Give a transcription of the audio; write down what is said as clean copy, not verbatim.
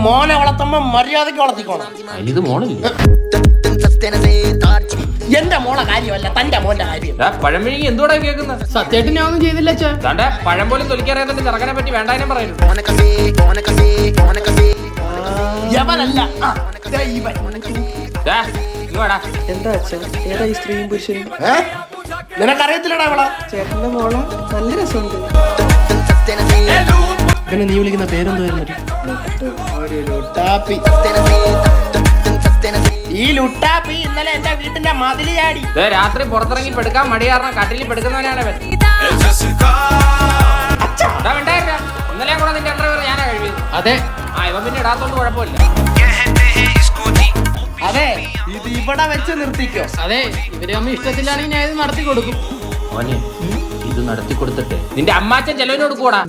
മോനെ വളർത്തുമ്പോ മര്യാദക്ക് വളർത്തിക്കോണം. ഇത് മോളില്ല, എന്റെ മോളെ കാര്യമല്ല, തന്റെ മോന്റെ കാര്യം. പഴംപിഴുങ്ങി എന്തുകൂടെ കേൾക്കുന്നത്? സത്യമായിട്ട് ഞാൻ ഒന്നും ചെയ്തില്ല അച്ഛാ. താണ്ടെ പഴം പോലും തൊലിക്കറിയാതെ ചെറുക്കനെ പറ്റി വേണ്ടാനും പറയുന്നു. യവനല്ല എന്താ അച്ഛാ, ഏതാ ഈ സ്ത്രീയും പുരുഷനും? നിനക്കറിയത്തില്ലടാ അവളെ. ചേട്ടന്റെ മോളെ നല്ല രസമുണ്ട്. പിന്നെ നീ വിളിക്കുന്ന പേരെന്തുവായിരുന്നു? ഈ ലുട്ടാപ്പി ഇന്നലെ എന്റെ വീട്ടിന്റെ മതില് ചാടി. രാത്രി പുറത്തിറങ്ങി പെടുക്കാൻ മടി കാരണം കട്ടിലിൽ പെടുക്കുന്നവനാണ് അവൻ. ഇന്നലെ കൂടെ നിന്റെ അണ്ടർവെയർ ഞാനാ കഴിവിയത്. അതെ, ഇവൻ പിന്നെ ഇടാത്തോണ്ട് കുഴപ്പമില്ല. അതെ, ഇത് ഇവിടെ വെച്ച് നിർത്തിക്കോ. അതെ, ഇവര് അമ്മ ഇഷ്ടത്തിലാണെങ്കിൽ ഞാൻ ഇത് നടത്തി കൊടുക്കും. മോനെ, ഇത് നടത്തി കൊടുത്തിട്ട് നിന്റെ അമ്മാച്ചൻ ചെലവിനോട് കൂടാ.